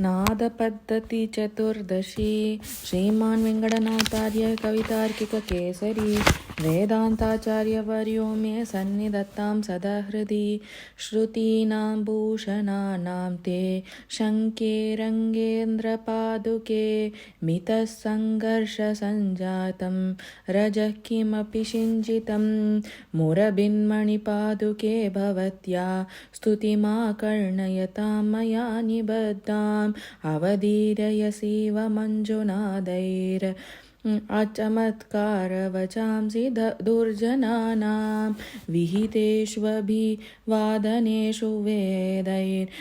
नादपद्धति चतुर्दशी श्रीमान् वेङ्कटनाथार्य कवितार्किककेसरी वेदान्ताचार्यवर्यो मे सन्निधत्तां सदा हृदि श्रुतीनां भूषणानां ते शङ्के रङ्गेन्द्रपादुके मितः सङ्घर्षसञ्जातं रजः किमपि शिञ्जितं मुरबिन्मणिपादुके भवत्या स्तुतिमाकर्णयतां मया निबद्धाम् अवधीरयसीव मञ्जुनादैर् अचमत्कारवचांसि दुर्जनानां विहितेष्वभिवादनेषु वेदैर्गमनोदीरित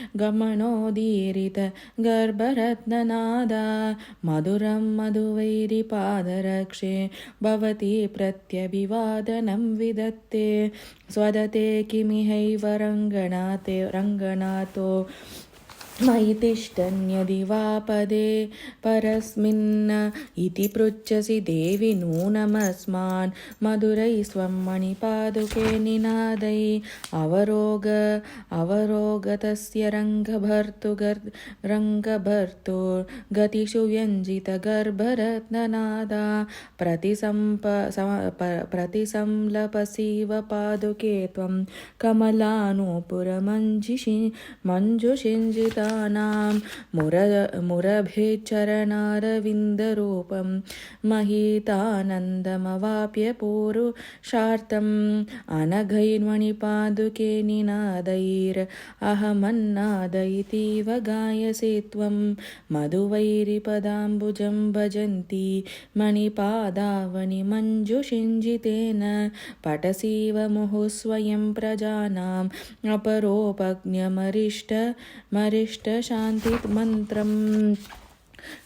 गर्भरत्ननादा मधुरं मधुवैरिपादरक्षे भवति प्रत्यभिवादनं विदत्ते स्वदते किमिहैव रङ्गनाथो मयि तिष्ठन्यदि वा पदे परस्मिन् इति पृच्छसि देवि नूनमस्मान् मधुरै स्वं मणिपादुके निनादै अवरोगतस्य रङ्गभर्तुर्गतिषु व्यञ्जितगर्भरत्ननादा प्रतिसंलपसीव पादुके त्वं कमलानुपुरमञ्जुषिञ्जिता मुरभेचरणारविन्दरूपं महितानन्दमवाप्य पूरुषार्थम् अनघैर्मणिपादुके निनादैरहमन्नादयितीव गायसि त्वं मधुवैरिपदाम्बुजं भजन्ती मणिपादावनिमञ्जुषिञ्जितेन पठसीव मुहुः स्वयं प्रजानाम् अपरोपज्ञमरिष्टशान्तिमन्त्रम्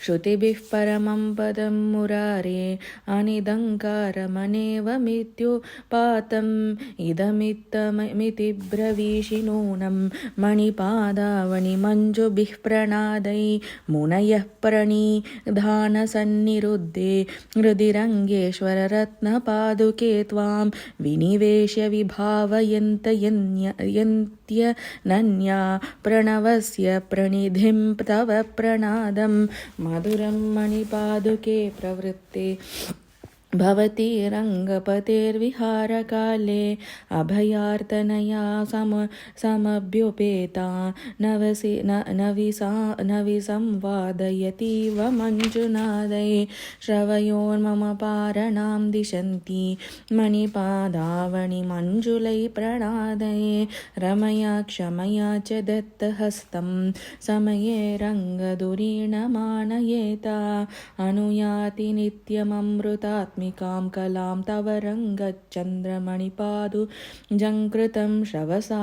श्रुतिभिः परमं पदं मुरारे अनिदङ्कारमनेवमित्युपातम् इदमित्तमिति ब्रवीषि नूनं मणिपादावनिमञ्जुभिः प्रणादै मुनयः प्रणिधानसन्निरुद्धे हृदि रङ्गेश्वररत्नपादुके त्वां विनिवेश्य विभावयन्तयन्त्यनन्या प्रणवस्य प्रणिधिं तव प्रणादम् मधुरं मणिपादुके प्रवृत्ते भवति रङ्गपतेर्विहारकाले अभयार्तनया समभ्युपेता नविसंवादयतीव मञ्जुनादै श्रवयोर्मम पारणां दिशन्ति मणिपादावनिमञ्जुलै प्रणादै रमया क्षमया च दत्तहस्तं समये रङ्गधुरीणमानयेता अनुयाति नित्यममृतात्मा कलां तव रङ्गचन्द्रमणिपादु जङ्कृतं श्रवसा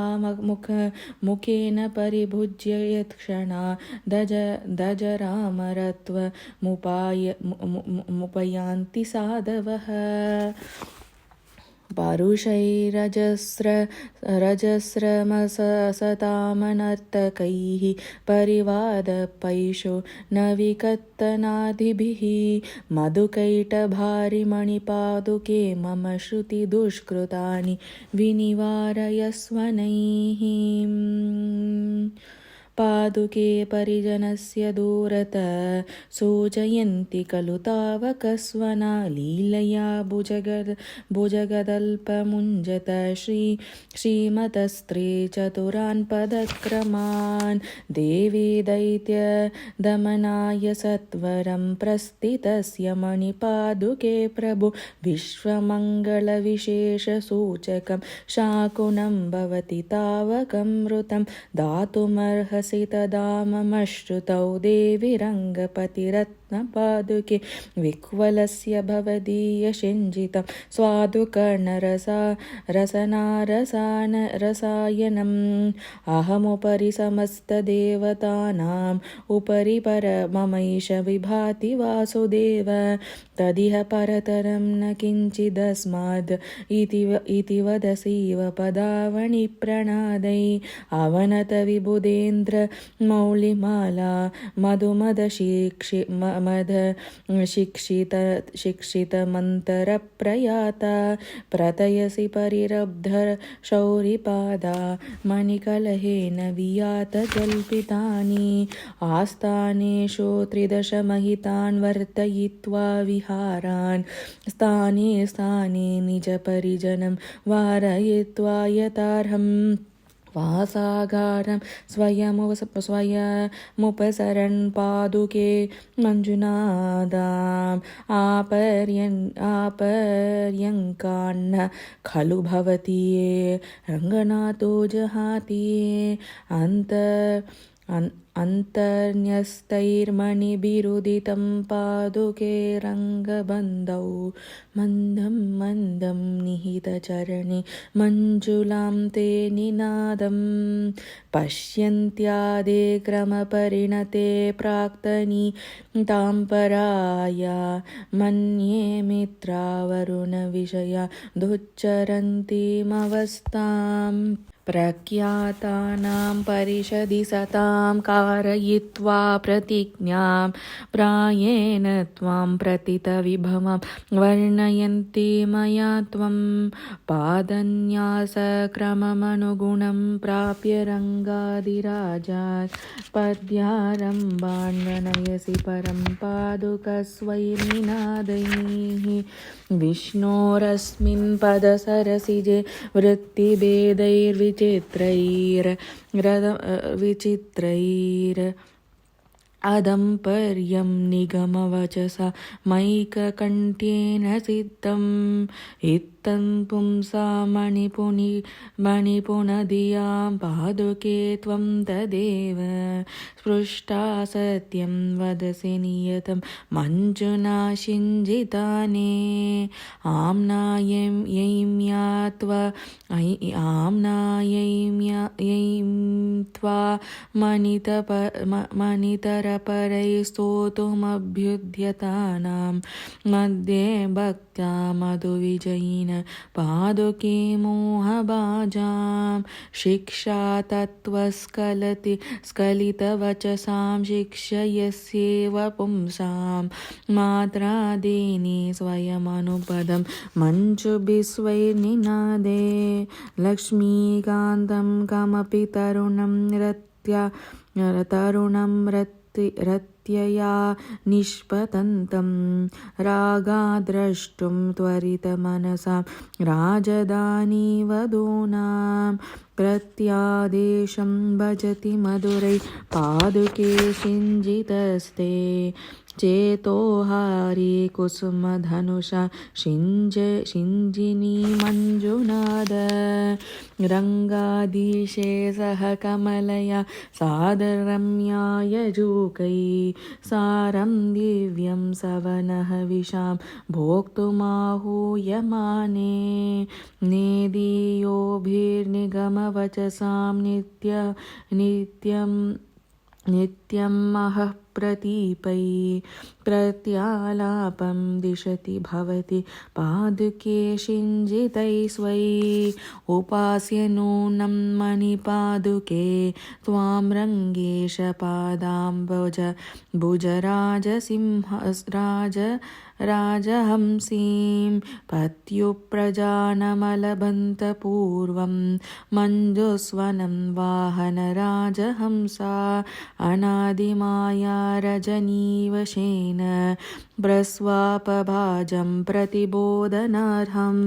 मुखेन परिभुज्य यत्क्षणा दजरामरत्वमुपयान्ति साधवः परुषैरजस्रमसतामनर्तकैः परिवादपैषु नविकत्तनादिभिः मधुकैटभारिमणिपादुके मम श्रुतिदुष्कृतानि विनिवारयस्वनैः पादुके परिजनस्य दूरतः सूचयन्ति खलु तावकस्वना लीलया भुजगदल्पमुञ्जत श्रीमतस्त्रे चतुरान् पदक्रमान् देवी दैत्यदमनाय सत्वरं प्रस्थितस्य मणिपादुके प्रभु विश्वमङ्गलविशेषसूचकं शाकुनं भवति तावकमृतं दातुमर्हसि तदा मम श्रुतौ देवि रङ्गपतिरत्नपादुके विह्वलस्य भवदीयशिञ्जितं स्वादुकर्णरसायनम् अहमुपरि समस्तदेवतानाम् उपरि परममैष विभाति वासुदेव तदिह परतरं न किञ्चिदस्माद् इति वदसीव पदावनि प्रणादै अवनत विबुधेन्द्र मौलिमाला शिक्षितमन्तरप्रयाता प्रतयसि परिरब्धशौरिपादा मणिकलहेन वियातजल्पितानि आस्थानेषु त्रिदशमहितान् वर्तयित्वा विहारान् स्थाने स्थाने निजपरिजनं वारयित्वा यथार्हम् वासागारं स्वयमुपसरन् पादुके मञ्जुनादाम् आपर्यङ्कान्न खलु भवति ये रङ्गनाथो जहाति अन्तर्न्यस्तैर्मणिभिरुदितं पादुके रङ्गबन्धौ मन्दं मन्दं निहितचरणे मञ्जुलां ते निनादं पश्यन्त्यादे क्रमपरिणते प्राक्तनी तां पराया मन्ये मित्रावरुणविषया दुच्चरन्तीमवस्थाम् प्रख्यातानां परिषदि सतां कारयित्वा प्रतिज्ञां प्रायेण त्वां प्रतितविभवं वर्णयन्ति मया त्वं पादन्यासक्रममनुगुणं प्राप्य रङ्गादिराजात् पद्यारम्भान्वनयसि परं पादुकस्वैर्निनादैः विष्णोरस्मिन् पदसरसिजे वृत्तिभेदैर्विचित्रैर् अदम्पर्यं निगमवचसा मैककण्ठ्येन सिद्धम् इत्थं पुंसा मणिपुनदियां पादुके त्वं तदेव स्पृष्टा सत्यं वदसि नियतं मञ्जुना शिञ्जिताने आम्नायैं मणितरपरैः स्तोतुमभ्युद्यतानां मध्ये भक्त्या मधुविजयिन पादुके मोहभाजां शिक्षा तत्त्वस्खलितवचसां शिक्षयस्येव पुंसां मात्रादीनि स्वयमनुपदं मञ्जुभिस्वैर्निनादे लक्ष्मीकान्तं कमपि तरुणं रत्यया निष्पतन्तं रागाद्रष्टुं त्वरितमनसां राजधानीवधूनां प्रत्यादेशं भजति मधुरै पादुके शिञ्जितस्ते चेतोहारी कुसुमधनुषा शिञ्जिनी मञ्जुनाद रङ्गाधीशे सह कमलया सादरम्यायजूकै सारं दिव्यं सवनः विशां भोक्तुमाहूयमाने नेदीयोभिर्निगमवचसां नित्यं महः प्रतीपै प्रत्यालापं दिशति भवति पादुके शिञ्जितै स्वै उपास्य नूनं मणिपादुके त्वां रङ्गेश राजहंसीं पत्युप्रजानमलबन्तपूर्वं मञ्जुस्वनं वाहनराजहंसा अनादिमाया रजनीवशेन प्रस्वापभाजं प्रतिबोधनार्हं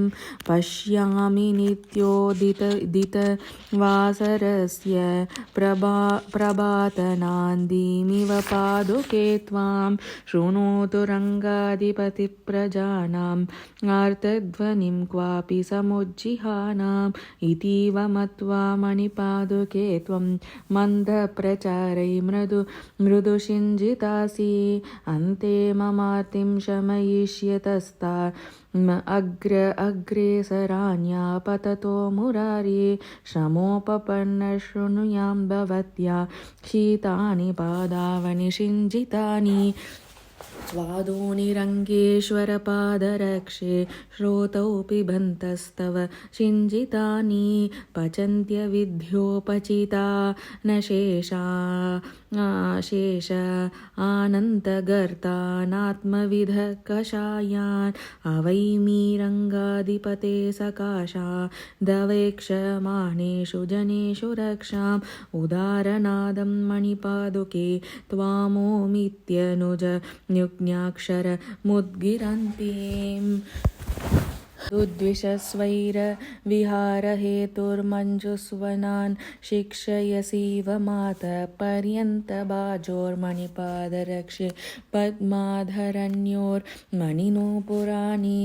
पश्यामि नित्योदितवासरस्य प्रभातनान्दीमिव पादुके त्वां शृणोतु रङ्गाधिपतिप्रजानाम् आर्तध्वनिं क्वापि समुज्जिहानाम् इतीव मत्वा मणिपादुके त्वं मन्दप्रचारै मृदुशिञ्जितासि अन्ते ममार्तिं शमयिष्यतस्ता अग्रेसराण्या पततो मुरारी श्रमोपपन्न शृणुयां भवत्या शीतानि पादावनि शिञ्जितानि त्वादोनिरङ्गेश्वरपादरक्षे श्रोतौ पिबन्तस्तव शिञ्जितानि पचन्त्यविद्योपचिता न शेष आनन्तगर्तानात्मविध कषायान् अवैमीरङ्गाधिपते सकाशा दवेक्षमाणेषु जनेषु रक्षाम् उदारनादं मणिपादुके त्वामोमित्यनुज न्युग्न्याक्षरमुद्गिरन्तीम् दुद्विषस्वैरविहारहेतुर्मञ्जुस्वनान् शिक्षयसीव मातः पर्यन्तबाजोर्मणिपादरक्षे पद्माधरण्योर्मणिनूपुराणि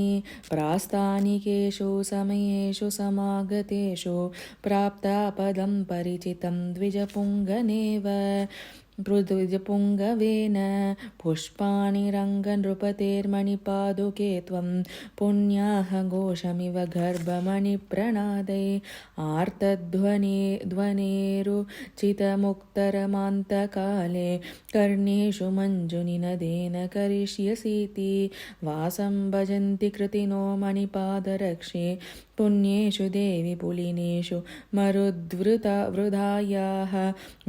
प्रास्तानिकेषु समयेषु समागतेषु प्राप्तापदं परिचितं द्विजपुङ्गनेव द्विजपुङ्गवेन पुष्पाणि रङ्गनृपतेर्मणिपादुके त्वं पुण्याः घोषमिव गर्भमणिप्रणादै ध्वनेरुचितमुक्तरमान्तकाले कर्णेषु मञ्जुनिनदेन करिष्यसीति वासं भजन्ति कृतिनो मणिपादरक्षे पुण्येषु देवि पुलिनेषु मरुद्वृधायाः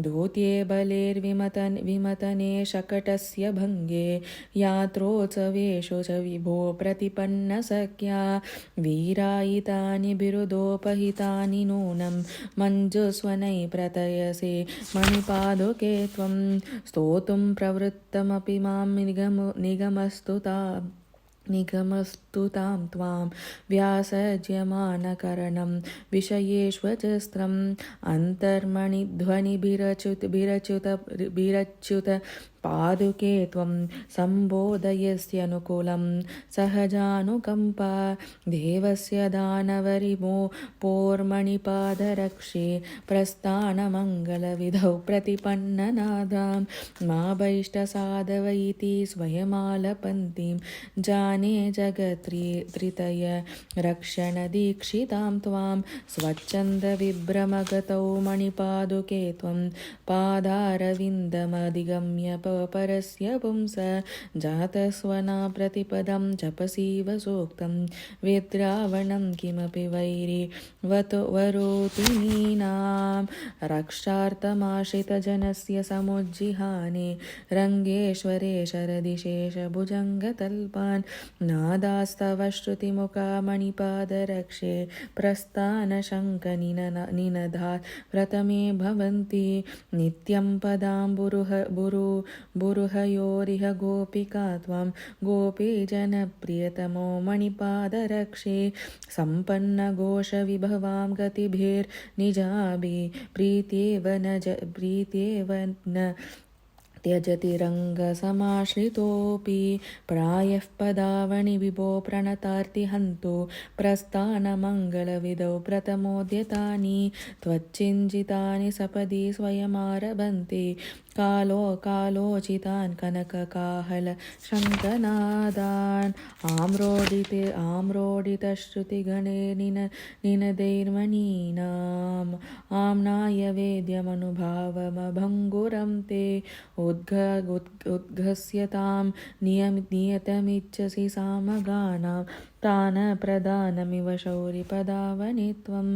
दूत्ये बलेर्विमतने शकटस्य भङ्गे यात्रोत्सवेषु च विभो प्रतिपन्नसख्या वीरायितानि बिरुदोपहितानि नूनं मञ्जुस्वनैः प्रतयसे मणिपादुके त्वं स्तोतुं प्रवृत्तमपि मां निगमस्तुतां त्वां व्यासज्यमानकरणं विषयेष्वचस्त्रम् अन्तर्मणिध्वनिभिरच्युत पादुके त्वं सम्बोधयस्यनुकूलं सहजानुकम्पा देवस्य दानवरिमो पोर्मणिपादरक्षे प्रस्थानमङ्गलविधौ प्रतिपन्ननादां माभैष्टसाधव इति स्वयमालपन्तीं जाने जगत्त्रितय रक्षणदीक्षितां त्वां स्वच्छन्दविभ्रमगतौ मणिपादुके त्वं पादारविन्दमधिगम्य परस्य पुंस जातस्वना प्रतिपदं जपसीव सूक्तं विद्रावणं किमपि वरोतिनीनां रक्षार्थमाश्रितजनस्य समुज्जिहाने रङ्गेश्वरे शरदिशेषभुजङ्गतल्पान् नादास्तव श्रुतिमुखा मणिपादरक्षे प्रस्थानशङ्खनिनधात् प्रथमे भवन्ति नित्यं बुरुहयोरिह गोपिका त्वं गोपीजनप्रियतमो मणिपादरक्षे सम्पन्नघोषविभवां गतिभिर्निजाभिः प्रीत्येव न त्यजति रङ्गसमाश्रितोऽपि प्रायः पदावणि विभो प्रणतार्तिहन्तु प्रस्थानमङ्गलविधौ प्रथमोद्यतानि त्वच्चिञ्जितानि सपदि स्वयमारभन्ते कालोचितान् कनककाहल शङ्खनादान् आम्रोडितश्रुतिगणे निनदैर्मणीनाम् आम्नाय वेद्यमनुभावमभङ्गुरं ते उद्घस्यतां नियतमिच्छसि सामगानां तान प्रदानमिव शौरिपदावनि त्वं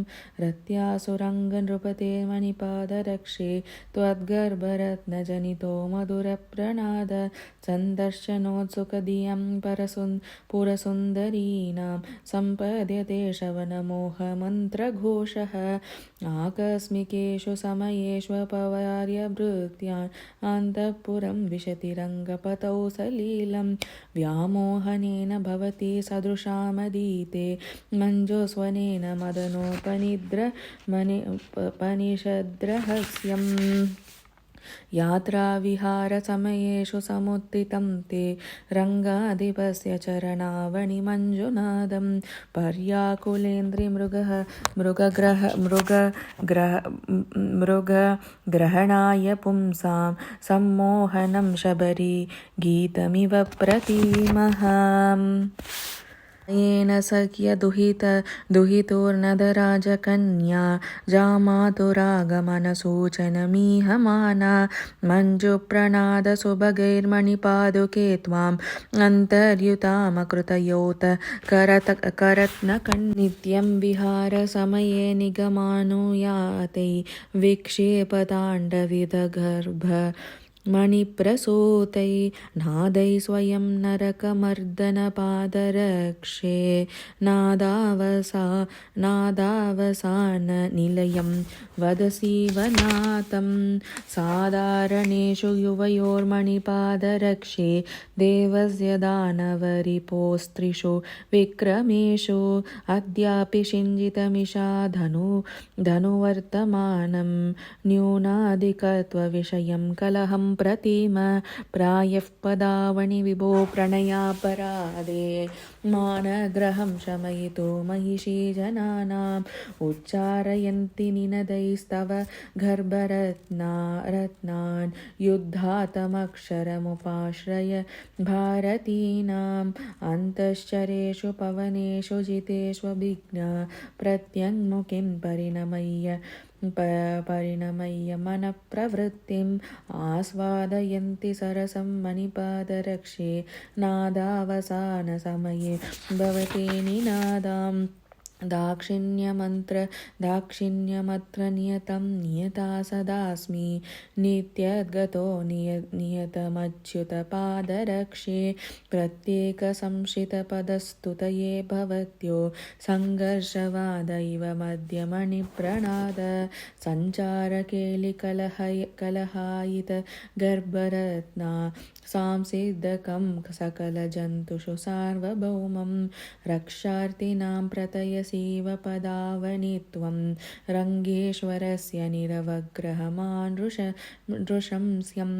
रत्यासुरङ्गनृपते मणिपादरक्षे त्वद्गर्भरत्नजनितो मधुरप्रणाद सन्दर्शनोत्सुकधियं पुरसुन्दरीणां सम्पद्यते श्रवणमोहमन्त्रघोषः आकस्मिकेषु समयेष्वपवार्यभृत्यान् अन्तःपुरं विशति रङ्गपतौ सलीलं व्यामोहनेन भवति सदृशामदीते मञ्जुस्वनेन मदनोपनिषद्रहस्यम् यात्राविहारसमयेषु समुत्थितं ते रङ्गाधिपस्य चरणावणिमञ्जुनादं मृगग्रहणाय पुंसां सम्मोहनं शबरी गीतमिव प्रतीमः। येन सख्य दुहितोर्नदराजकन्या जामातुरागमनसूचनमीहमाना मञ्जुप्रणादसुभगैर्मणिपादुके त्वाम् अन्तर्युतामकृतयोत करत्नकन्नित्यं विहारसमये निगमानुयाते विक्षेपताण्डविदगर्भ मणिप्रसूतै नादै स्वयं नरकमर्दनपादरक्षे नादावसाननिलयं वदसीवनाथं साधारणेषु युवयोर्मणिपादरक्षे देवस्य दानवरिपोस्त्रिषु विक्रमेषु अद्यापि शिञ्जितमिषा धनुवर्तमानं न्यूनाधिकत्वविषयं कलहं प्रतिम प्रायः पदावणि विभो प्रणयापराधे मानग्रहं शमयितु महिषी जनानाम् उच्चारयन्ति निनदैस्तव गर्भरत्नान् युद्धातमक्षरमुपाश्रय भारतीनाम् अन्तश्चरेषु पवनेषु जितेष्वभिज्ञ प्रत्यङ्मुखीं परिणमय्य मनप्रवृत्तिम् आस्वादयन्ति सरसं मणिपादरक्षे नादावसानसमये भवते निनादाम् दाक्षिण्यमत्र नियतं नियता सदास्मि नित्यद्गतो नियतमच्युतपादरक्षे प्रत्येकसंशितपदस्तुतये भवत्यो सङ्घर्षवाद इव मध्यमणिप्रणाद सञ्चारकेलिकलहायित गर्भरत्ना सांसिद्धकं सकलजन्तुषु सार्वभौमं रक्षार्थिनां प्रतयसीव पदावनि त्वं रङ्गेश्वरस्य निरवग्रहमानृशंस्यं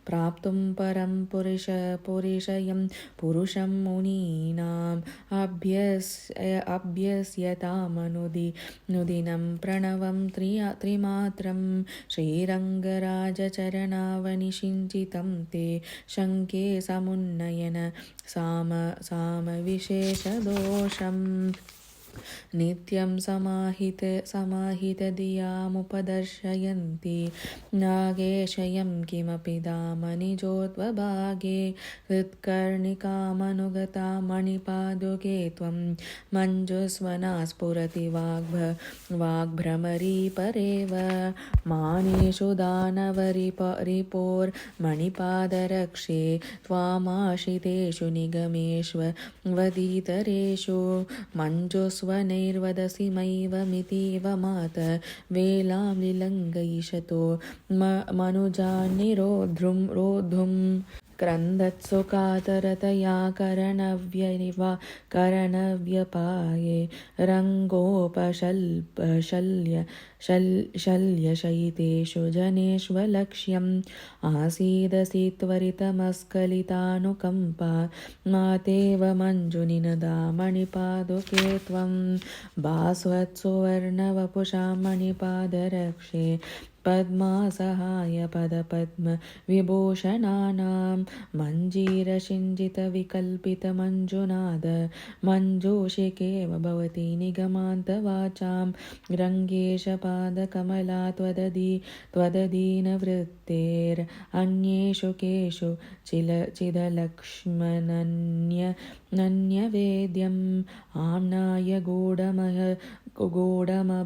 प्राप्तुं परं पुरुषयं पुरुषं मुनीनाम् अभ्यस्यतामनुदिनं प्रणवं त्रिमात्रं श्रीरङ्गराजचरणावनिषिञ्चितं ते शङ्के समुन्नयन सामविशेषदोषम् नित्यं समाहितधियामुपदर्शयन्ति नागेशयं किमपि धाम निजोत्वभागे हृत्कर्णिकामनुगता मणिपादुके त्वं मञ्जुस्वना स्फुरति वाग्भ्रमरी परेव मानेषु दानवरिपोर्मणिपादरक्षे त्वामाशितेषु निगमेष्वदीतरेषु मञ्जुस्वनैर्वदसि मैवमितीव मात वेलां लिलङ्गैषतो मनुजान्निरोद्धुम् क्रन्दत्सु कातरतया करणव्यपाये रङ्गोपशल्यशयितेषु जनेष्वलक्ष्यम् आसीदसि त्वरितमस्खलितानुकम्पा मातेव मञ्जुनिनदा मणिपादुके त्वं भास्वत्सुवर्णवपुषा मणिपादरक्षे पद्मासहाय पदपद्म विभूषणानां मञ्जीरशिञ्जितविकल्पितमञ्जुनाद मञ्जूषिकेव भवति निगमान्तवाचां रङ्गेशपादकमला त्वदधीनवृत्तेरन्येषु केषु चिदलक्ष्मणन्यवेद्यम् आम्नाय गूढमबहिर्मणिभिः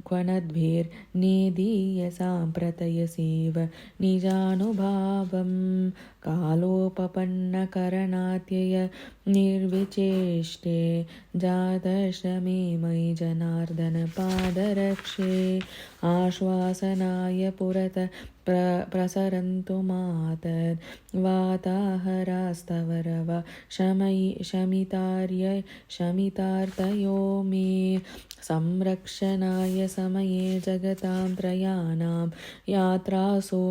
क्वणद्भिर्निदीयसां प्रतयसीव निजानुभावं कालोपपन्नकरणात्यय निर्विचेष्टे जातश्रमे मयि जनार्दन पादरक्षे आश्वासनाय पुरत प्रसरन्तु मातद् वाताहरास्तवरव शमितार्तयो मे संरक्षणाय समये जगतां त्रयाणां यात्रासु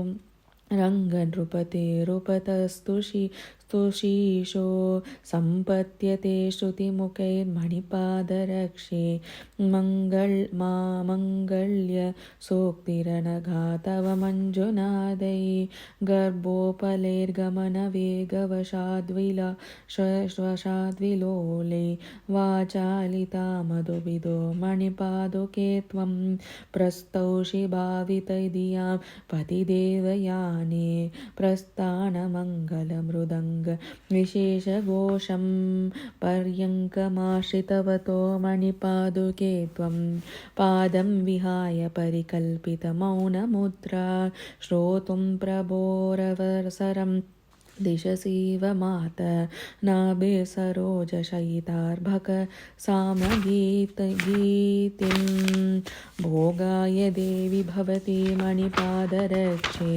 रङ्गनृपतेरुपतस्तुषि स्तुशीशो सम्पत्यते श्रुतिमुखैर्मणिपादरक्षे मङ्गल्य सोक्तिरनघा तव मञ्जुनादै गर्भोपलेर्गमनवेगवशाद्विलोले वाचालिता मधुविदो मणिपादुके त्वं प्रस्तौषि भावितधियां पतिदेवयाने प्रस्थानमङ्गलमृदङ्ग विशेषघोषं पर्यङ्कमाश्रितवतो मणिपादुके त्वं पादं विहाय परिकल्पितमौनमुद्रा श्रोतुं प्रभोरवसरं दिशसीव मात नाभे सरोजशयितार्भक सामगीतिं भोगाय देवि भवती मणिपादरक्षे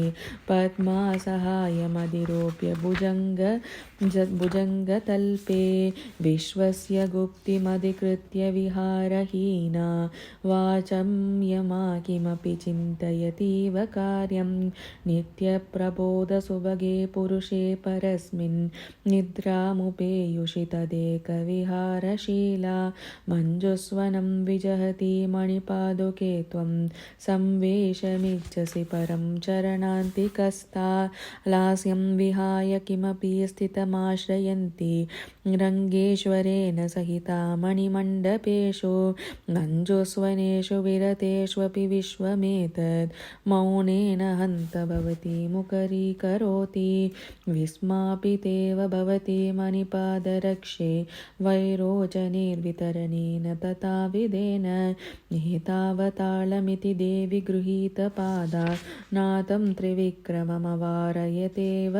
पद्मासहायमधिरोप्य भुजङ्गतल्पे विश्वस्य गुप्तिमधिकृत्य विहारहीना वाचं यमा किमपि चिन्तयतीव कार्यं नित्यप्रबोधसुभगे पुरुषे परस्मिन् निद्रामुपेयुषि तदेकविहारशीला मञ्जुस्वनं विजहति मणिपादुके त्वं संवेशमिच्छसि परं चरणान्तिकस्था लास्यं विहाय किमपि स्थितमाश्रयन्ति रङ्गेश्वरेण सहिता मणिमण्डपेषु मञ्जुस्वनेषु विरतेष्वपि विश्वमेतत् मौनेन हन्त भवति मुखरीकरोति विस्मापितेव भवति मणिपादरक्षे वैरोचनेर्वितरणेन तथा विधेन एतावताళमिति देवि गृहीतपादा नादं त्रिविक्रममवारयतेव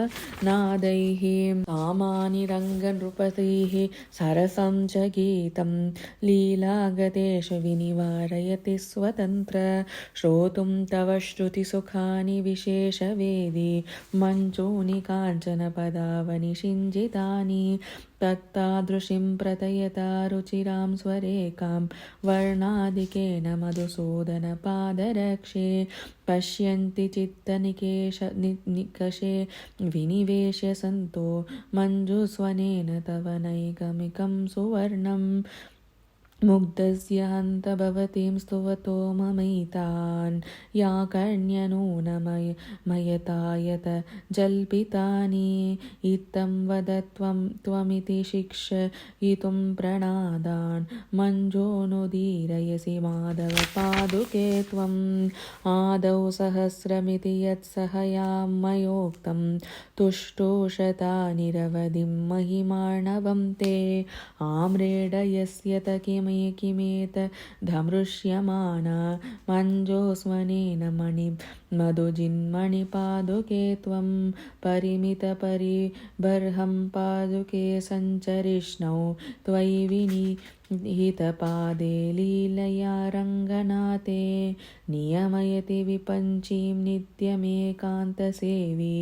नादैः कामानि रङ्गनृपतिः सरसं च गीतं लीलागतेषु विनिवारयति स्वतन्त्र श्रोतुं तव श्रुतिसुखानि विशेषवेदी मञ्चूनि काञ्चनपदावनि शिञ्जितानि तत्तादृशीं प्रथयता रुचिरां स्वरेखां वर्णादिकेन मधुसूदनपादरक्षे पश्यन्ति चित्तनिकषे विनिवेश्य सन्तो मञ्जुस्वनेन तव नैगमिकं सुवर्णम् मुग्धस्य हन्त भवतीं स्तुवतो ममैतान् या कर्ण्यनूनमयतायत जल्पितानि इत्थं वद त्वमिति शिक्षयितुं प्रणादान् मञ्जोनुदीरयसि माधव पादुके त्वम् आदौ सहस्रमिति यत्सहयां मयोक्तं तुष्टुशता निरवधिं महिमार्णवं ते आम्रेडयस्य किमेत धमृष्यमाणा मञ्जोस्वनेन मधुजिन्मणिपादुके त्वं परिमितपरिबर्हं पादुके सञ्चरिष्णौ त्वयि विनिहितपादे लीलया रङ्गनाथे नियमयति विपञ्चीं नित्यमेकान्तसेवी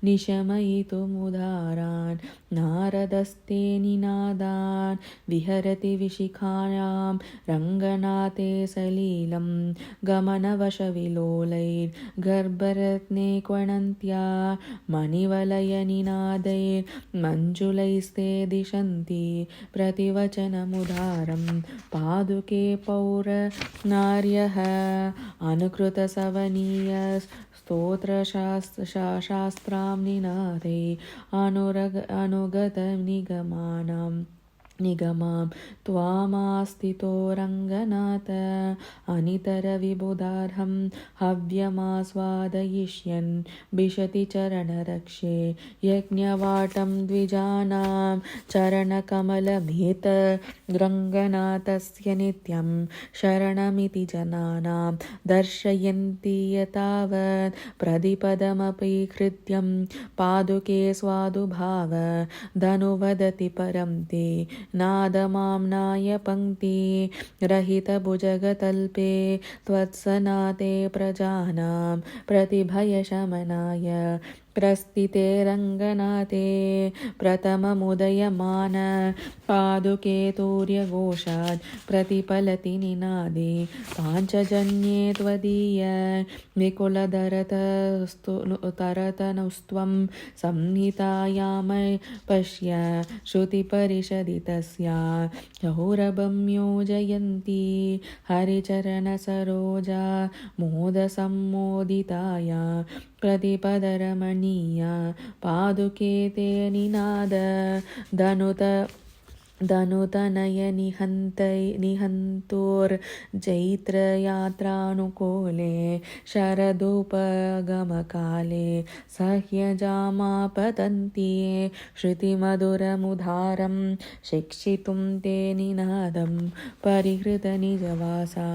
निशमयितुमुदारान् नारदस्ते निनादान् विहरति विशिखायां रङ्गनाथे सलीलं गमनवशविलोलैर्गर्भरत्ने क्वणन्त्या मणिवलयनिनादैर्मञ्जुलैस्ते दिशन्ति प्रतिवचनमुदारं पादुके पौरनार्यः अनुकृतसवनीय स्तोत्रशास्त्रां निनादै निगमां त्वामास्थितो रङ्गनाथ अनितरविबुधार्हं हव्यमास्वादयिष्यन् विशति चरणरक्षे यज्ञवाटं द्विजानां चरणकमलमेत रङ्गनाथस्य नित्यं शरणमिति जनानां दर्शयन्ति यतावत् प्रतिपदमपि हृद्यं पादुके स्वादुभाव धनुवदति परं ते नादमाम्नाय पङ्क्ति रहितभुजगतल्पे त्वत्सनाते प्रजानां प्रतिभयशमनाय प्रस्थिते रङ्गनाथे प्रथममुदयमान पादुके तूर्यघोषात् प्रतिफलति निनादे पाञ्चजन्ये त्वदीय विकुलधरतनुस्त्वं संहितायामय पश्य श्रुतिपरिषदि तस्या सौरभं योजयन्ती हरिचरणसरोजा मोदसम्मोदिताया प्रतिपदरमणीया पादुके ते निनाद धनुतनयनिहन्तोर्जैत्रयात्रानुकूले शरदोपगमकाले सह्यजामापतन्ति श्रुतिमधुरमुदारं शिक्षितुं ते निनादं परिहृतनिजवासा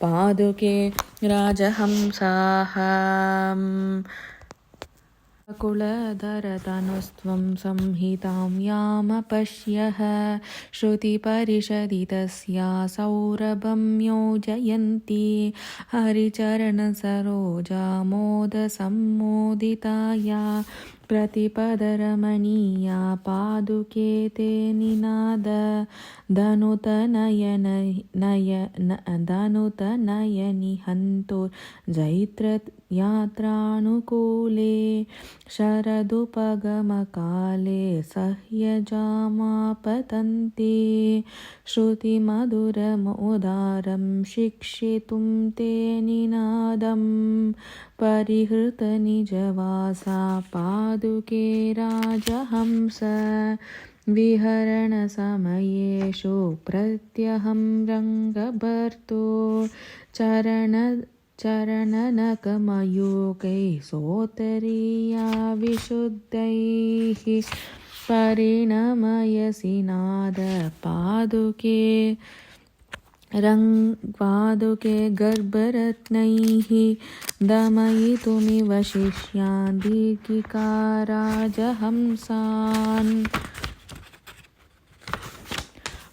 पादुके राजहंसाः कुलधरतनुस्त्वं संहितां यामपश्यः श्रुतिपरिषदि तस्या सौरभं योजयन्ती हरिचरणसरोजा मोदसम्मोदिताया प्रतिपदरमणीया पादुके ते निनाद धनुतनयनिहन्तो जैत्रयात्रानुकूले शरदुपगमकाले सह्यजामापतन्ति श्रुतिमधुरमुदारं शिक्षितुं ते निनादं परिहृतनिजवासा पादुके राजहंस विहरणसमयेषु प्रत्यहं रङ्गभर्तो चरणनकमयूकैः सोत्तरीया विशुद्धैः परिणमयसि नाद पादुके गर्भरत्नैः दमयितुमिव शिष्यान् दीर्घिकाराजहंसान्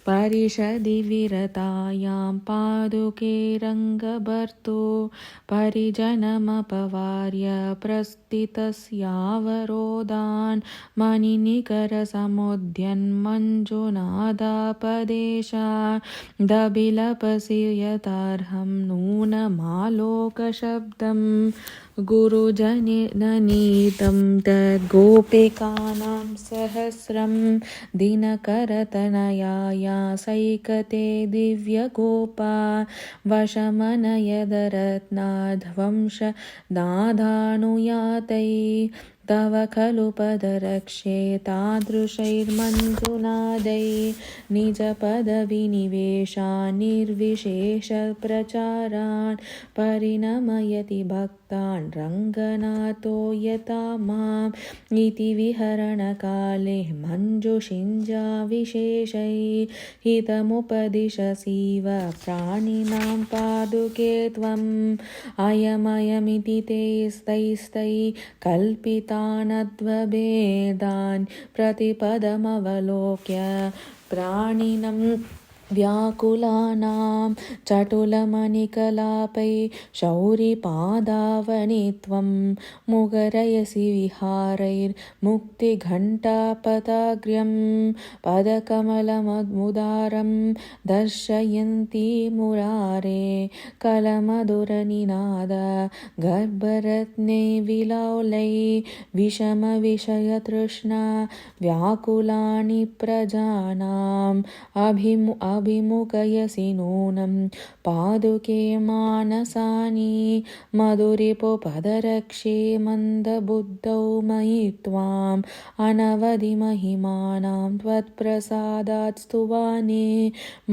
परिषदि विरतायां पादुके रङ्गभर्तो परिजनमपवार्य प्रस्थितस्यावरोधान् मणिनिकरसमुद्यन्मञ्जुनादापदेशादभिलपसि यथार्हं नूनमालोकशब्दं गुरुजननीतं तद्गोपिकानां सहस्रं दिनकरतनयाया सैकते दिव्यगोपा वशमनयदरत्नाध्वंसनादानुयातै तव खलु पदरक्षे तादृशैर्मञ्जुनादै निजपदविनिवेशान् निर्विशेषप्रचारान् परिणमयति भक्तान् रङ्गनाथो यथा माम् इति विहरणकाले मञ्जुषिञ्जा विशेषैः हितमुपदिशसीव प्राणिनां पादुके त्वम् अयमयमिति ते स्तैस्तैः कल्पितानद्वभेदान् प्रतिपदमवलोक्य प्राणिनं व्याकुलानां चटुलमणिकलापै शौरिपादावनि त्वं मुगरयसि विहारैर्मुक्तिघण्टापदाग्र्यं पदकमलमुदारं दर्शयन्ती मुरारे कलमधुरनिनाद गर्भरत्ने विलौलै विषमविषयतृष्णा व्याकुलानि प्रजानाम् अभिमुखयसि नूनं पादुके मानसानि मधुरिपुपदरक्षे मन्दबुद्धौ मयि त्वाम् अनवधिमहिमानां त्वत्प्रसादात् स्तुवानि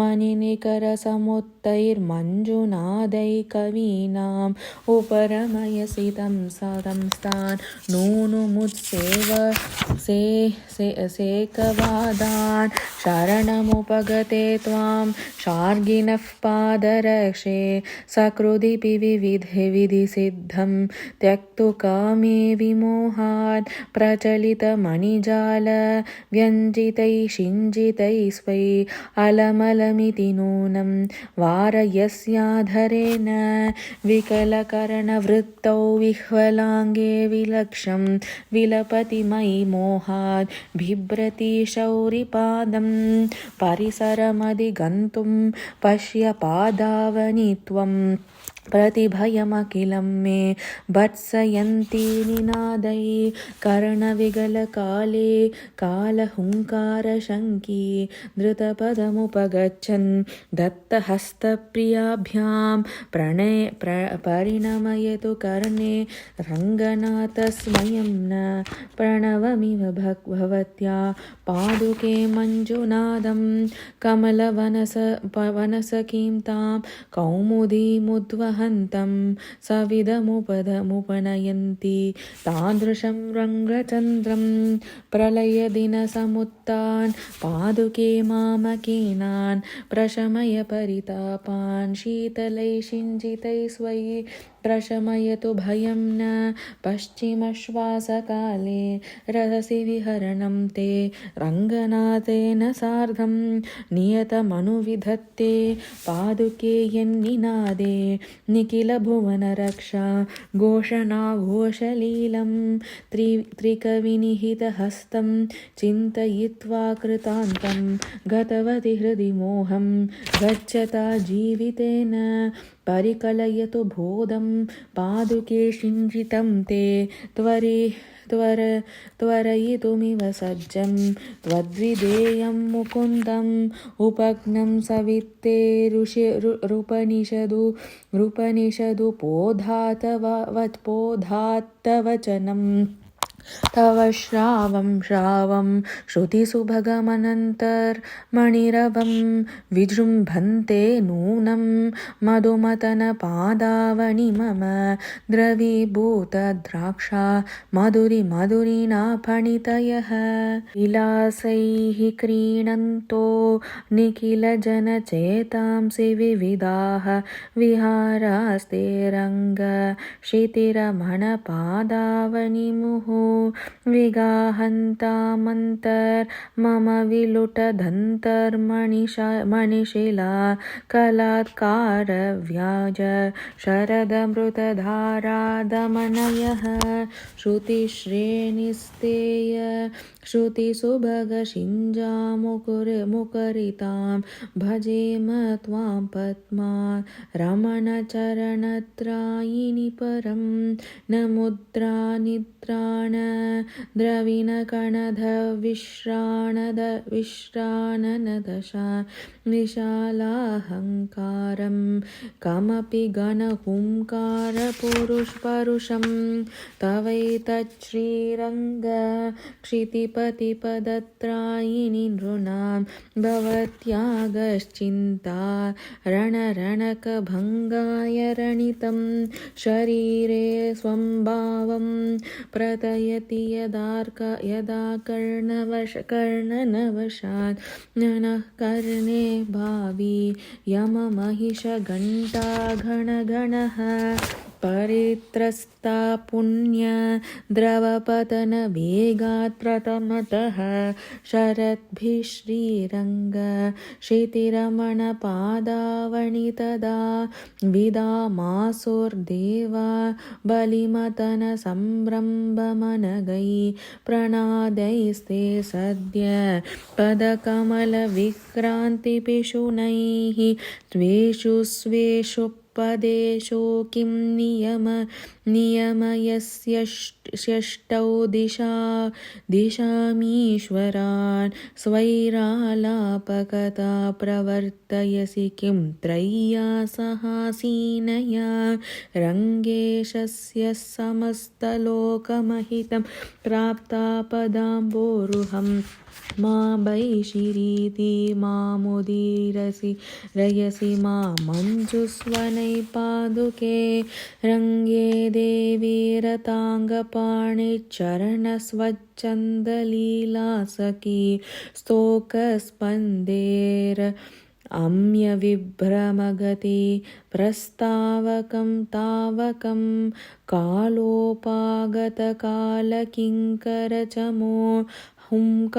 मणिनिकरसमुत्तैर्मञ्जुनादैः कवीनाम् उपरमयसि तं संस्थान् नूनुमुत्सेव सेकवादान् शरणमुपगते त्वं त्वां शार्गिणः पादरक्षे सकृदिपि विधिसिद्धं त्यक्तु कामे विमोहात् प्रचलितमणिजाल व्यञ्जितैः शिञ्जितैः स्वै अलमलमिति नूनं वारयस्याधरेण विकलकर्णवृत्तौ विह्वलाङ्गे विलक्षं विलपति मयि मोहात् बिभ्रति शौरिपादं परिसरमधिगन्तुं पश्य पादावनि त्वं प्रतिभयमखिलं मे भत्सयन्ती निनादै कर्णविगलकाले कालहुङ्कारशङ्की धृतपदमुपगच्छन् दत्तहस्तप्रियाभ्यां परिणमयतु कर्णे रङ्गनाथस्मयं न प्रणवमिव भवत्या पादुके मञ्जुनादं कमलवनसखीं तां कौमुदीमुद्वहन्तं सविधमुपनयन्ति तादृशं रङ्गचन्द्रं प्रलयदिनसमुत्तान् पादुके मामकीनान् प्रशमय परितापान् शीतलैः शिञ्जितैः स्वै प्रशमयतु भयं न पश्चिमश्वासकाले रससि विहरणं ते रङ्गनाथेन सार्धं नियतमनुविधत्ते पादुके यन्निनादे निखिलभुवनरक्षा घोषणाघोषलीलं त्रिकविनिहितहस्तं चिन्तयित्वा कृतान्तं गतवति हृदि मोहं गच्छता जीवितेन परिकलयतु बोधं पादुके शिञ्जितं ते त्वरयितुमिव सज्जं त्वद्विधेयं मुकुन्दम् उपग्नं सवित्तेरुपनिषदु पोधात्तवचनम् तव श्रावं श्रुतिसुभगमनन्तर्मणिरवं विजृम्भन्ते नूनं मधुमथनपादावनि मम द्रवीभूतद्राक्षा मधुरिनाफणितयः विलासैः क्रीणन्तो निखिलजनचेतांसि विविधाः विहारास्ते रङ्गक्षितिरमणपादावनि मुहुः विगाहन्तामन्तर्मम विलुटधन्तर्मणिशिला कलात्कारव्याज शरदमृतधारादमनयः श्रुतिश्रेणिस्तेय श्रुतिसुभगशिञ्जामुकरितां भजेम त्वां पद्मा रमणचरणत्रायिनि परं न मुद्रानिद्राण द्रविणकणधविश्राणनदशा विशालाहङ्कारं कमपि गणहुङ्कारपरुषं तवैतच्छ्रीरङ्ग क्षितिपतिपदत्रायिनि नृणां भवत्यागश्चिन्ता रणरणकभङ्गाय रणितं शरीरे स्वं भावं प्रतयति यदा कर्णनवशात् नः कर्णे भावी यममहिषघण्टा घणः परित्रस्ता पुण्य द्रवपतनवेगात् प्रथमतः शरद्भिः श्रीरङ्ग क्षितिरमणपादावनि तदा विदामासुर्देवा बलिमतनसम्भ्रमनगै प्रणादैस्ते सद्य पदकमलविक्रान्तिपिशुनैः स्वेषु पदेषु किं नियमयस्यष्टौ दिशामीश्वरान् स्वैरालापकता प्रवर्तयसि किं त्रय्या सहासीनया रङ्गेशस्य समस्तलोकमहितं प्राप्तापदाम्बोरुहम् मा वैशिरीति मामुदीरसि रयसि मा मञ्जुस्वनै पादुके रङ्गे देवी रताङ्गपाणिचरणस्वच्छन्दलीलासखी स्तोकस्पन्देर् अम्यविभ्रमगति प्रस्तावकं तावकं कालोपागतकालकिङ्करचमो हुङ्कारपारम्परी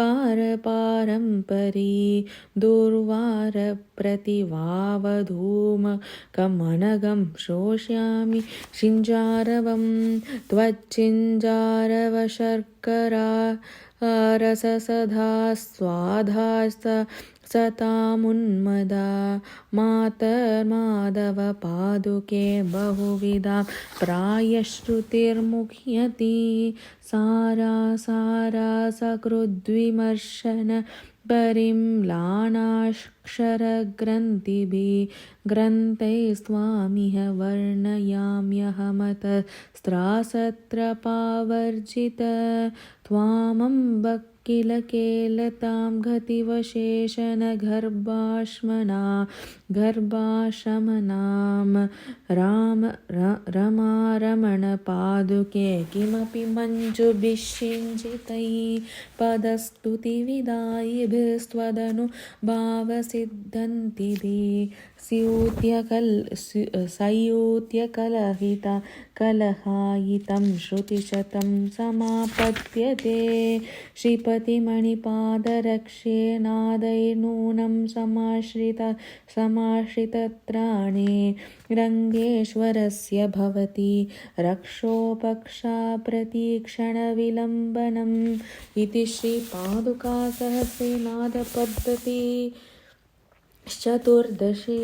दुर्वारप्रतिवावधूमकमनघं श्रोष्यामि शिञ्जारवं त्वच्चिञ्जारवशर्करा रससधा स्वाधास्त सतामुन्मदा मातर्माधवपादुके बहुविधा प्रायश्रुतिर्मुह्यति सारा सारा सकृद्विमर्शन परिम्लानाक्षरग्रन्थिभिः ग्रन्थैस्त्वामिह वर्णयाम्यहमतस्त्रासत्रपावर्जित त्वामम्ब किल केलतां गर्भाशमनां रमारमणपादुके किमपि मञ्जुभिषिञ्जितैः पदस्तुतिविदायिभिस्त्वदनुभावसिद्धन्तिभिः कलहायितं श्रुतिशतं समापद्यते श्रीपतिमणिपादरक्षे नादैर्नूनं समाश्रितत्राणे रङ्गेश्वरस्य भवति रक्षोपक्षा प्रतीक्षणविलम्बनम् इति श्रीपादुकासहस्रे नादपद्धति चतुर्दशी